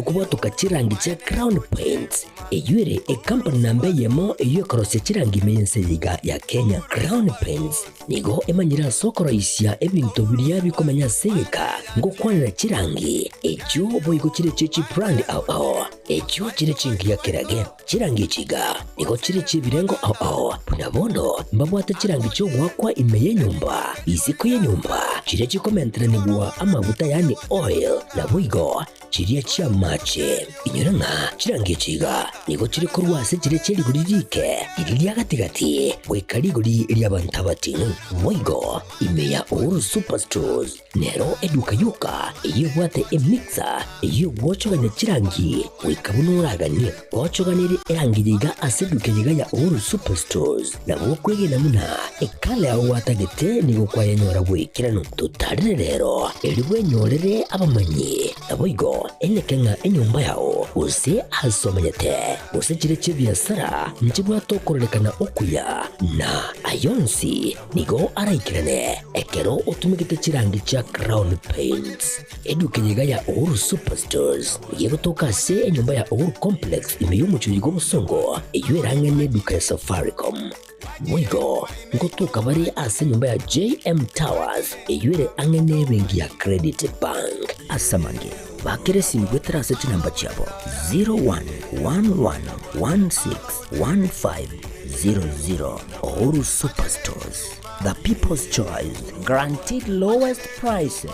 kuba tukachirangi cha Crown Paints eyure company nambe yemo eyo korose chirangi mense yiga ya Kenya. Crown Paints nigo emanyira sokoro isya ebintu biriya bikomanya seka ngo kwanira chirangi echo boyiko chire chichi brand ao echo chire chingi ya kirage chirangi chiga nigo chire chibirengo ao punabono mbabwata chirangi cyo gwakwa imeye nyumba isiko ye nyumba chire chikomentera nibwa amavuta yani oil na bwigo chiriya chia mache inyuranga chirangi chiga nigo chiri kurwase chire chiri guririke iriya gatigati wekari guri iriya bantabati moigo imeya uru superstores nero eduka yuka iyo bwate emixer iyo wochoganya chirangi wekabunuraganye wochoganiri erangi yiga aseduke yiga ya uru superstores na wokwege namuna ekale aho watagete nigo kwayanyora wekirano tutarire rero eriwe nyorere abamanyi naboigo Ekeonga enyumba yao use asomanyete use chire chibiasara nchibwa tokorelekana okuya na ayonsi nigo araikirane ekero utumikite chirangi cha Crown Paints eduke yiga ya uru superstores yego tokase enyumba ya uru complex imeyumuchurigo musongo eyuerange neduka ya Safaricom mwigo ngotuka bari ase nyumba ya JM Towers eyuere angene bengi ya Credit Bank asamange bakere simgwe trase namba chabo 0111161500 Uru Superstores, the people's choice, guaranteed lowest prices.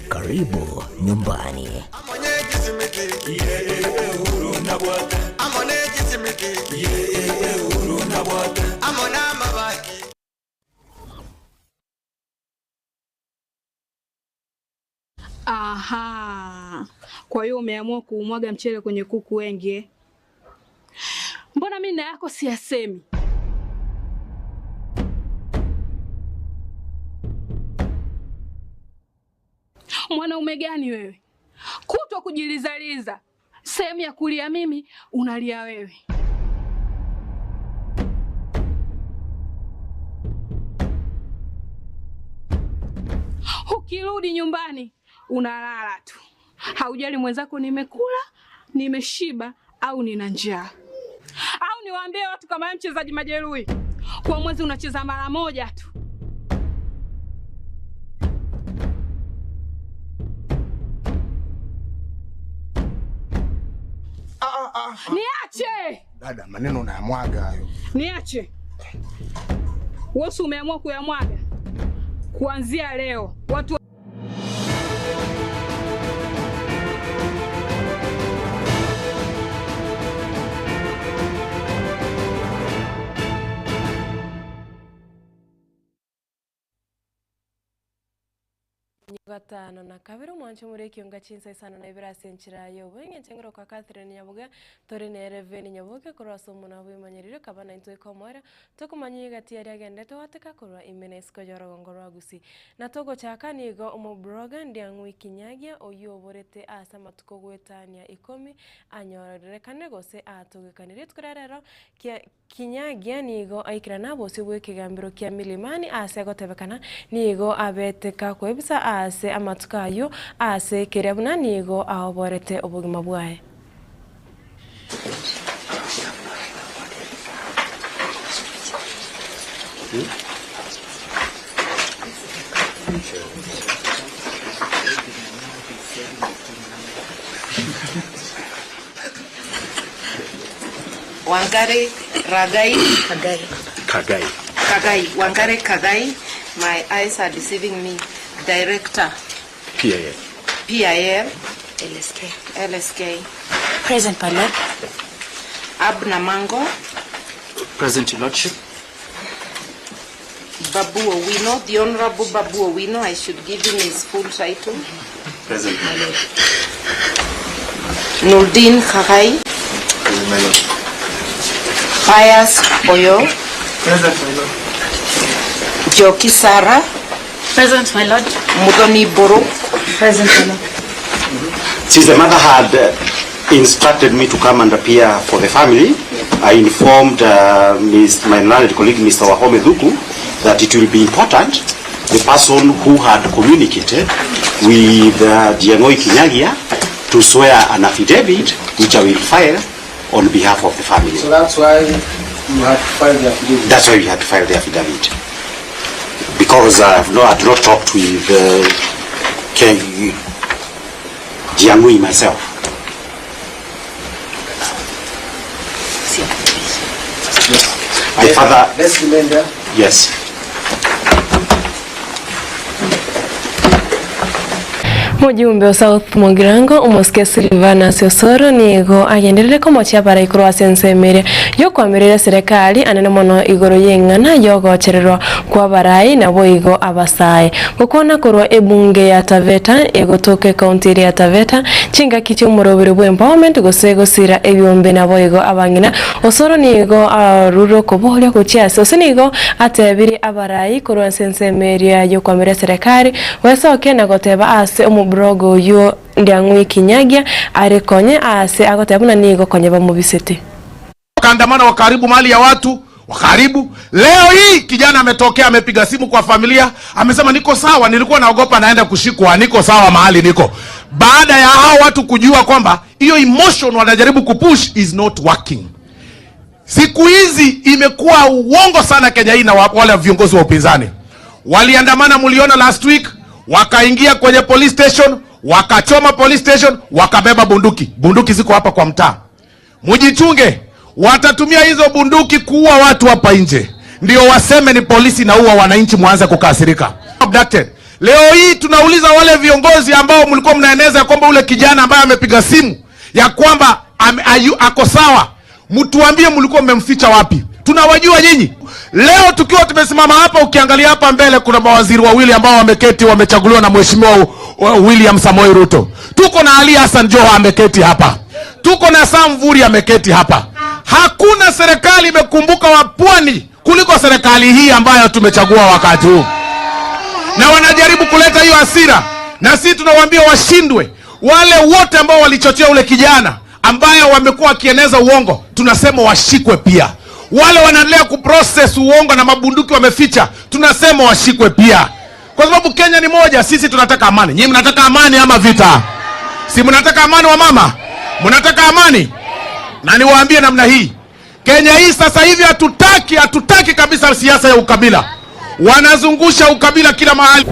Karibu nyumbani. Aha. Kwa hiyo umeamua kuumwaga mchele kwenye kuku wengi. Mbona mimi na yako siyasemi? Mwanaume gani wewe? Kutwa kujilizaliza. Sehemu ya kulia mimi, unalia wewe. Ukirudi nyumbani, unalala tu. Haujali mwenzako nimekula, nimeshiba au nina njaa. Au niwaambie watu kama mchezaji majeruhi, kwa mwezi unacheza mara moja tu. Niache! Dada, maneno unayamwaga hayo. Niache. Wewe umeamua kuyamwaga. Kuanzia leo, watu gatano na kabiri mwancho muri Ekeonga Chinsa Isano na Ibere senchirayo wenge chengero kwa Catherine Nyaboga tore ne Reveni Nyaboga koroso muna bwimanyirire kabana into ikomora tokumanyi gati yari agende to wateka korwa imene isko joro ngoro agusi na togo chaka nigo omo bloga ndiangwi kinyagia oyo borete asa matuko gwetania 10 anyorere kane gose atogekanire tkurarero kinyagia nigo aikirana bose bwekigambiro kya milimani ase gotebekana nigo abeteka kwebisa ase amatukayo ase kerebuna nigo ahoborete obugima bwae. Wangare Ragai Kagai. Wangare Kagai. My eyes are deceiving me. Director PIL LSK Present, my lord. Abna Mango Present, your lordship. Babu Owino, the Honorable Babu Owino, I should give him his full title. Present, my lord. Nurdin Kagai. Present, my lord. Pius Oyo. Present, my lord. Joki Sara. Present, my lord. Mudoni Boro. Present, my lord. Since the mother had instructed me to come and appear for the family, I informed my learned colleague, Mr. Wahome Dhuku, that it will be important the person who had communicated with Diangoi Kinyagia to swear an affidavit, which I will file on behalf of the family. So that's why you had to file the affidavit? That's why we had to file the affidavit. Because I have not talked with Ken Jiangui myself. Yes. My father... Let's remain there. Yes. Mujumbe wa South Mugirango umusikia Silvana Siosoro nigo agenderere ko mocha para ikuru asensemere yo kwamirira serikali anene mono igoro yengana yogochererwa kwa barayi nabo igo abasaye gukona kurwa ebunge ya Taveta egotoke county ya Taveta chinga kicho murobere bwe empowerment gosego sira ebyombe nabo igo abangina Osoro nigo aruro kobolya kuchiasa osenigo atebiri abarayi kurwa asensemere yo kwamirira serikali wesa okena goteba ase brogo yo ndiangwe kinyagia arekonye ase agotabuna nigo konye bamubisete kaandamana wakaribu mali ya watu wakaribu. Leo hii kijana ametokea amepiga simu kwa familia amesema niko sawa, nilikuwa naogopa naenda kushikwa, niko sawa mahali niko. Baada ya hao watu kujua kwamba hiyo emotion wanajaribu kupush is not working. Siku hizi imekuwa uongo sana Kenya hii na wale viongozi wa upinzani. Waliandamana muliona last week, wakaingia kwenye police station, wakachoma police station, wakabeba bunduki. Bunduki ziko hapa kwa mtaa. Mujichunge, watatumia hizo bunduki kuua watu hapa nje. Ndio waseme ni polisi na uwa wananchi muanze kukasirika. Abducted. Leo hii tunauliza wale viongozi ambao mlikuwa mnaeneza kwamba ule kijana ambaye amepiga simu ya kwamba ako sawa. Mtuambie mlikuwa mmemficha wapi? Tunawajua nyinyi. Leo tukiwa tumesimama hapa, ukiangalia hapa mbele kuna mawaziri wawili ambao wameketi wamechaguliwa na mheshimiwa William Samoei Ruto. Tuko na Ali Hassan Joho ameketi hapa. Tuko na Sam Vuri ameketi hapa. Hakuna serikali imekumbuka wapwani kuliko serikali hii ambayo tumechagua wakati huu. Na wanajaribu kuleta hiyo hasira. Na sisi tunawaambia washindwe. Wale wote ambao walichochea ule kijana ambayo wamekuwa kieneza uongo, tunasema washikwe pia. Wale wanaendelea kuprocess uongo na mabunduki wameficha, tunasema washikwe pia. Kwa sababu Kenya ni moja, sisi tunataka amani. Nyinyi mnataka amani ama vita? Si mnataka amani wa mama? Mnataka amani? Na niwaambie namna hii, Kenya hii sasa hivi hatutaki kabisa siasa ya ukabila. Wanazungusha ukabila kila mahali.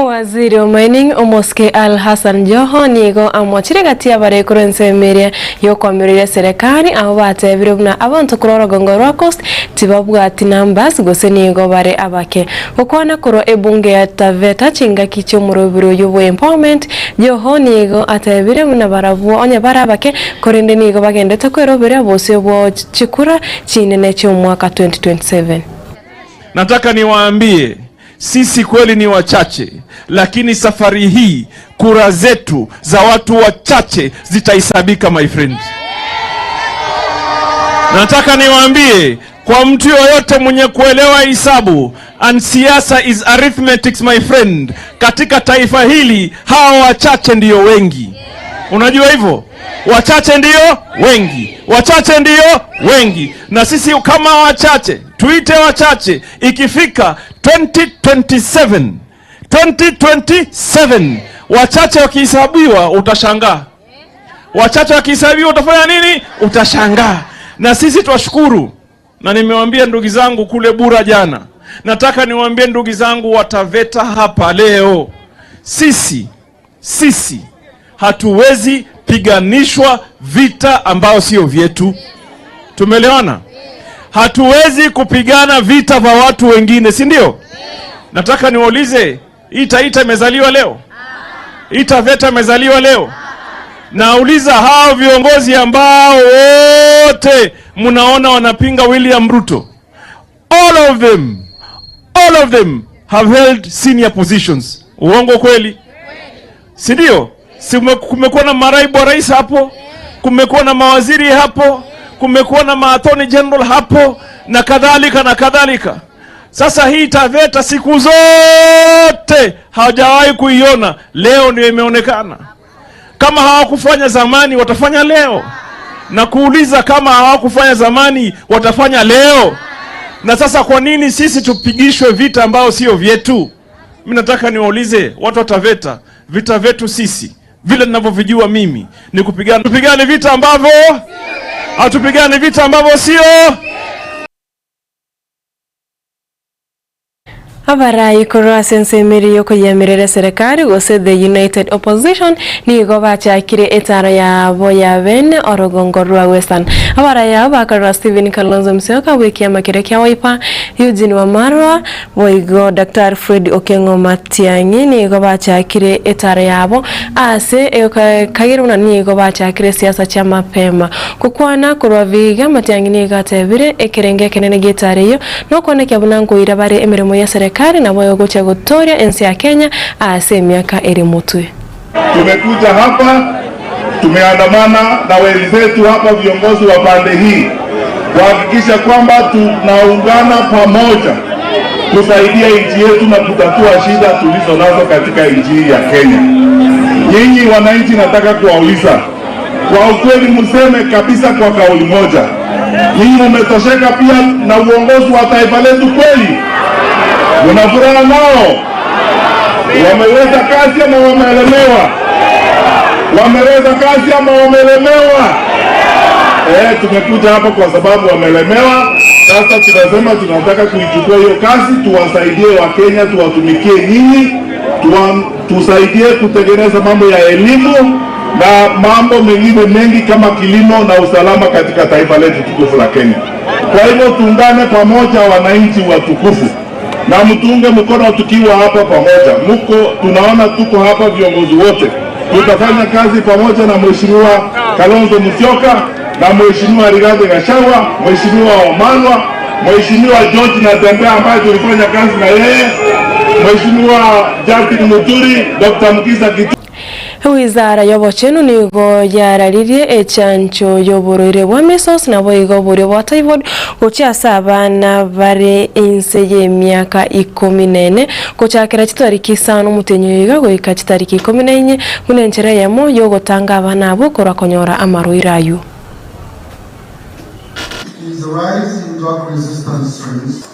Waziri wa mining Omoske Al Hassan Joho nigo amwachire gati abare kurensemeria yo kwamirira serikali abo batebire buna abantu kurora gongoro coast tibabwa ati numbers gose nigo bare abake ukwana kuro ebunge ya Taveta chinga kicho murobiro yo empowerment Joho nigo atebire buna baravuo onye barabake korende nigo bagendete kwerobere bose bo chikura chinene cyo mwaka 2027. Nataka niwaambie sisi kweli ni wachache, lakini safari hii kura zetu za watu wachache zitahesabika my friends. Nataka niwaambie kwa mtu yoyote mwenye kuelewa hisabu, and siasa is arithmetic my friend, katika taifa hili hawa wachache ndiyo wengi. Unajua hivyo? Wachache ndiyo wengi. Wachache ndiyo wengi. Na sisi kama wachache, tuite wachache, ikifika 2027, wachache wakihesabiwa utashangaa. Wachache wakihesabiwa utafanya nini? Utashangaa. Na sisi twashukuru. Na nimewaambia ndugu zangu kule Bura jana. Nataka niwaambie ndugu zangu wa Taveta hapa leo. Sisi hatuwezi piganishwa vita ambao sio vyetu. Tumeelewana? Hatuwezi kupigana vita vya watu wengine, si ndio? Nataka niwaulize, hii Taita imezaliwa leo? Hii Taveta imezaliwa leo? Nauliza hao viongozi ambao wote mnaona wanapinga William Ruto, all of them have held senior positions. Uongo kweli? Si ndio? Kumekuwa na maraibu wa rais hapo, kumekuwa na mawaziri hapo, kumekuwa na attorney general hapo, na kadhalika. Sasa hii Taveta siku zote hawajawahi kuiona, leo ndio imeonekana. Kama hawakufanya zamani watafanya leo. Na kuuliza kama hawakufanya zamani watafanya leo. Na sasa kwa nini sisi tupigishwe vita ambao sio vyetu? Mimi nataka niwaulize watu wa Taveta, vita vyetu sisi vile ninavyovijua mimi ni tupigane vita ambavyo hatupigane vita ambavyo sio. Abarai korwa sensemiri yoko yamirere serikali gose the United Opposition ni gobacha kire etara ya boya bene orogongorwa Western. Abarai ya bakarwa Steven Kalonzo Musyoka wiki ya makirekia waipa Eugene Wamarwa boigo Dr. Fred Okengo Matiang'i ni gobacha kire etara yabo ase kagiruna ni gobacha kire siasa cha mapema kukwana korwa viga Matiang'i ni gatebire ekirenge kenene gitareyo no koneke bunango irabare emirimo ya serikali na boyo gocha gotoria ensi ya Kenya ase miaka erimutwe. Tumekuja hapa, tumeandamana na wenzetu hapa viongozi wa pande hii kuhakikisha kwamba tunaungana pamoja kusaidia nchi yetu na kutatua shida tulizo nazo katika nchi ya Kenya. Nyinyi wananchi, nataka kuwauliza kwa ukweli, mseme kabisa kwa kauli moja, nyinyi mmetosheka pia na uongozi wa taifa letu kweli? Unafuraha nao? Wameweza kazi ama wameelemewa? Wameweza kazi ama wameelemewa? Tumekuja hapa kwa sababu wamelemewa. Sasa tunasema tunataka kuichukua hiyo kazi, tuwasaidie Wakenya, tuwatumikie nyinyi, tusaidie kutengeneza mambo ya elimu na mambo mengine mengi kama kilimo na usalama katika taifa letu tukufu la Kenya. Kwa hivyo tuungane pamoja, wananchi watukufu, na mtuunge mkono tukiwa hapa pamoja. Tunaona tuko hapa viongozi wote. Tutafanya kazi pamoja na Mheshimiwa Kalonzo Musyoka na Mheshimiwa Rigathi Gachagua, Mheshimiwa Wamalwa, Mheshimiwa George Natembeya ambaye tulifanya kazi na yeye, Mheshimiwa Justin Muturi, Dr. Mukisa Kitu. Wizara yobochenu nigo yararirie echancho yoborore bwa mesos na boigo bore bwa typhoid gochasa abana bare inse ye myaka 14 gochakira chitariki 5 mutenyoiga goika chitariki 14 kunenchera yamo yogotanga abana abo korakonyora amaroirayu. Is the rise in drug resistance strains.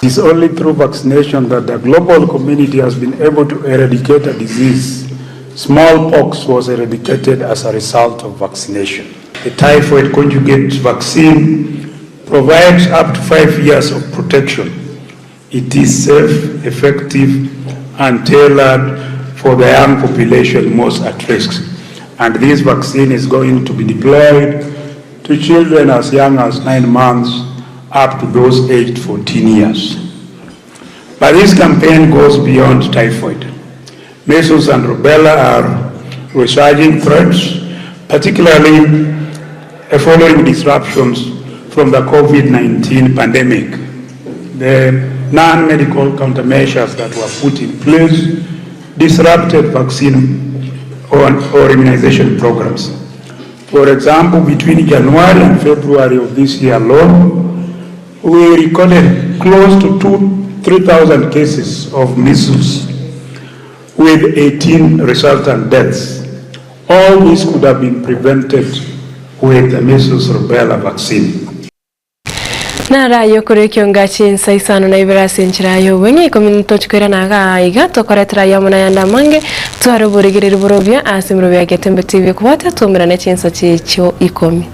It is only through vaccination that the global community has been able to eradicate a disease. Smallpox was eradicated as a result of vaccination. The typhoid conjugate vaccine provides up to 5 years of protection. It is safe, effective, and tailored for the young population most at risk. And this vaccine is going to be deployed to children as young as 9 months up to those aged 14 years. But this campaign goes beyond typhoid. Measles and rubella are resurging threats, particularly following disruptions from the COVID-19 pandemic. The non-medical countermeasures that were put in place disrupted vaccine or immunization programs. For example, between January and February of this year alone, we recorded close to 3,000 cases of measles with 18 resultant deaths. All this could have been prevented with the measles rubella vaccine. Nara yokore Ekeonga Chinsa Isano na Ibere senchirayo wenye kominto chukera naga iga tokoretera yamuna yanda mange tuaro borigirira borobya asimro bya Getembe TV kubata tumira ne Chinsa chicho ikomi.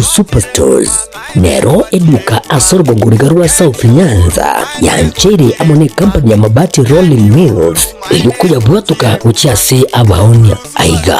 Superstores Nero eduka asorbo gurigarwa South Nyanza yanchere amone company ya mabati Rolling Mills yuko yabwatuka ucyase abaonia aiga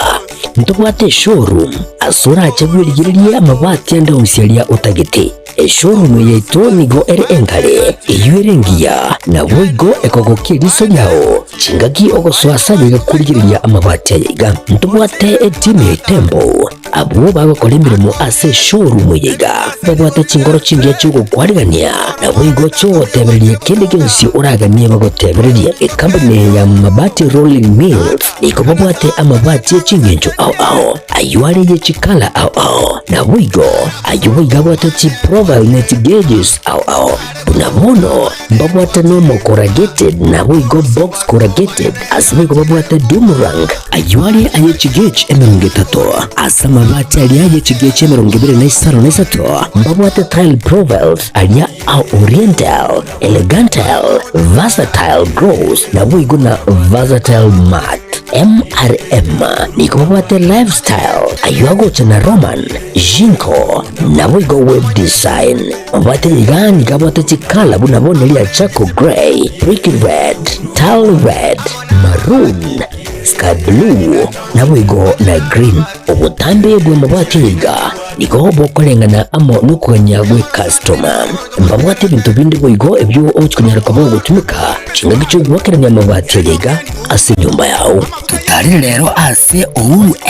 ntubwate showroom asora chagwirigiriye amabati anda usialia utagete showroom yeto nigo ere engale iyurengia na boigo ekogokie riso yao chingaki ogoswasa yiga kurigiriya amabati aiga ntubwate etime tembo abo bagakora imirimo ase showroom yiga babwata chingoro chingiye cyugo kwarigania na bwigo cyo tebereye kende cyose uraganie bagotebereye company ya mabati rolling mills niko babwate amabati chingenjo au ayuari ye chikala au na bwigo ayuiga bwata chi profile net gauges au bunabono babwata no corrugated na bwigo box corrugated asibiko babwata Dumarang ayuari aye chigech emerungetato asama bati aliaye chigech emerungebere na isato babwata tile profiles alia au oriental elegantal versatile grows na bwigo na versatile mat MRM niko babwate lifestyle ayuago chana Roman Jinko na bwigo web design babwate igani kabwate chikala bunabone lia chako gray brick red tile red maroon sky blue na bwigo na green ubutambe bwe mabwate yiga niko bokolengana amo nukwenya bwe customer mbabwate bintu bindi bwigo ebyo ochkunyara kabo gutumika chinga gicho gwakeranya mabwate yiga ase nyumba yao tutari rero ase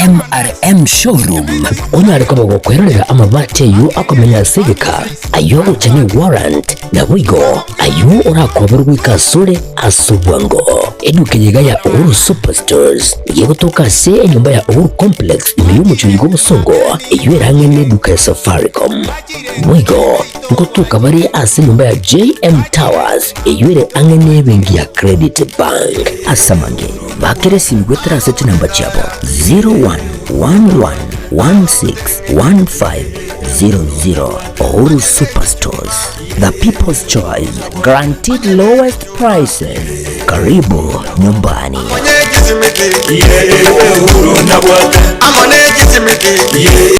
MRM showroom onyari kabo gukwerera amabwate yu akomenya segeka ayo uchanye warrant na bwigo ayo urakoberwa ikasure asubwango edukenyiga ya Uhuru Superstores igiye gutuka se nyumba ya Uhuru Complex iri mu cyugo busongo iyo range ne duka Safaricom bwigo ngutuka bari ase nyumba ya JM Towers iyo range bengi ya Credit Bank asamange bakeresi migwetera sete namba chabo 0111161500 Uhuru Superstores, the people's choice, guaranteed lowest prices. Karibu nyumbani.